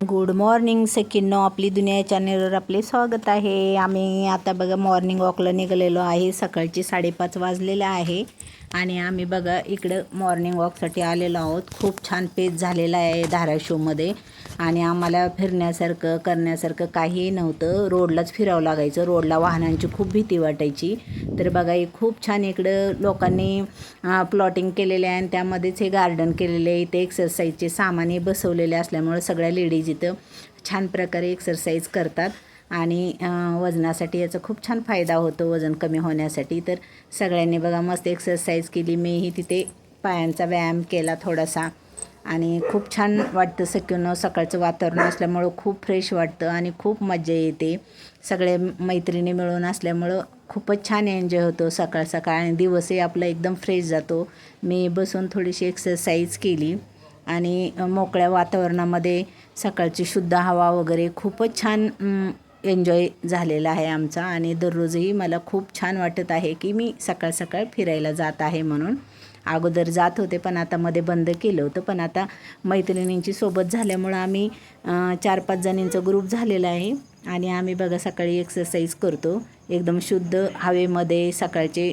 Good morning सेकिनो, आपली दुनिया चॅनलवर आपले स्वागत आहे. आम्ही आता बघा मॉर्निंग वॉकला निघालेलो आहे. सकाळचे 5:30 वाजलेले आहे आणि आम्ही बघा इकडं मॉर्निंग वॉकसाठी आलेलो आहोत. खूप छान पेज झालेला आहे धाराशिवमध्ये आणि आम्हाला फिरण्यासारखं करण्यासारखं काहीही नव्हतं. रोडलाच फिरावं लागायचं. रोडला वाहनांची खूप भीती वाटायची. तर बघा हे खूप छान इकडं लोकांनी प्लॉटिंग केलेले आहे आणि त्यामध्येच हे गार्डन केलेले आहे. इथे एक्सरसाइजचे सामाने बसवलेले असल्यामुळे सगळ्या लेडीज इथं छान प्रकारे एक्सरसाइज करतात आणि वजनासाठी याचा खूप छान फायदा होतो, वजन कमी होण्यासाठी. तर सगळ्यांनी बघा मस्त एक्सरसाइज केली. मीही तिथे पायांचा व्यायाम केला थोडासा आणि खूप छान वाटतं. सकाळचं वातावरण असल्यामुळं खूप फ्रेश वाटतं आणि खूप मजा येते. सगळे मैत्रिणी मिळून असल्यामुळं खूपच छान एन्जॉय होतो सकाळ सकाळ आणि दिवसही आपला एकदम फ्रेश जातो. मी बसून थोडीशी एक्सरसाइज केली आणि मोकळ्या वातावरणामध्ये सकाळची शुद्ध हवा वगैरे खूपच छान एन्जॉय झालेला आहे आमचा. आणि दररोजही मला खूप छान वाटत आहे की मी सकाळ सकाळ फिरायला जात आहे म्हणून. अगोदर जात होते पण आता मध्ये बंद केलं होतं, पण आता मैत्रिणींची सोबत झाल्यामुळं आम्ही 4-5 जणींचा ग्रुप झालेला आहे आणि आम्ही बघा सकाळी एक्सरसाइज करतो एकदम शुद्ध हवेमध्ये. सकाळचे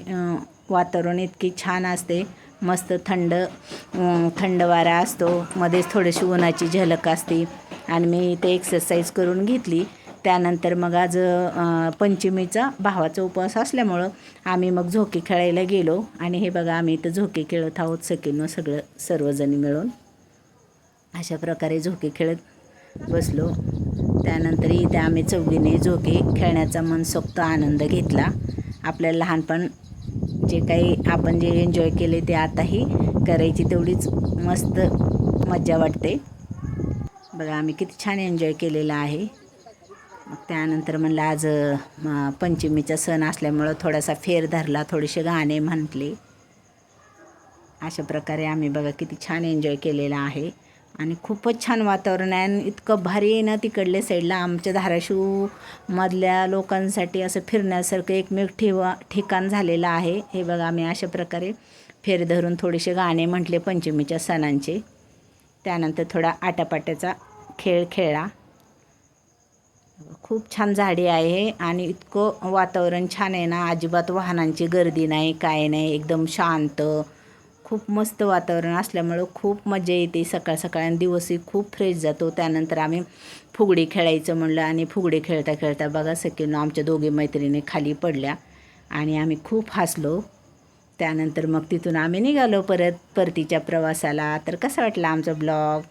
वातावरण इतकी छान असते, मस्त थंड वारा असतो, मध्येच थोडीशी उन्हाची झलक असते आणि मी इथे एक्सरसाइज करून घेतली. त्यानंतर मग आज पंचमीचा भावाचा उपवास असल्यामुळं आम्ही मग झोके खेळायला गेलो आणि हे बघा आम्ही इथं झोके खेळत आहोत सगळं सर्वजणी मिळून. अशा प्रकारे झोके खेळत बसलो. त्यानंतर इथे आम्ही चौघीने झोके खेळण्याचा मनसोक्त आनंद घेतला. आपल्याला लहानपण जे काही आपण जे एन्जॉय केले ते आताही करायची तेवढीच मस्त मजा वाटते. बघा आम्ही किती छान एन्जॉय केलेला आहे. मग त्यानंतर म्हणलं आज पंचमीचा सण असल्यामुळं थोडासा फेर धरला, थोडेसे गाणे म्हटले. अशा प्रकारे आम्ही बघा किती छान एन्जॉय केलेला आहे आणि खूपच छान वातावरण आहे आणि इतकं भारी आहे ना तिकडल्या साईडला. आमच्या धाराशिवमधल्या लोकांसाठी असं फिरण्यासारखं एकमेव ठिकाण झालेलं आहे. हे बघा आम्ही अशा प्रकारे फेर धरून थोडेसे गाणे म्हटले पंचमीच्या सणांचे. त्यानंतर थोडा आटापाट्याचा खेळ खेळला. खूप छान झाडी आहे आणि इतकं वातावरण छान आहे ना, अजिबात वाहनांची गर्दी नाही, काय नाही, एकदम शांत. खूप मस्त वातावरण असल्यामुळं खूप मजा येते सकाळ सकाळ आणि दिवसही खूप फ्रेश जातो. त्यानंतर आम्ही फुगडी खेळायचं म्हणलं आणि फुगडी खेळता खेळता बघा सगळ्यांना आमच्या दोघी मैत्रिणी खाली पडल्या आणि आम्ही खूप हसलो. त्यानंतर मग तिथून आम्ही निघालो परतीच्या प्रवासाला. तर कसा वाटला आमचा ब्लॉग?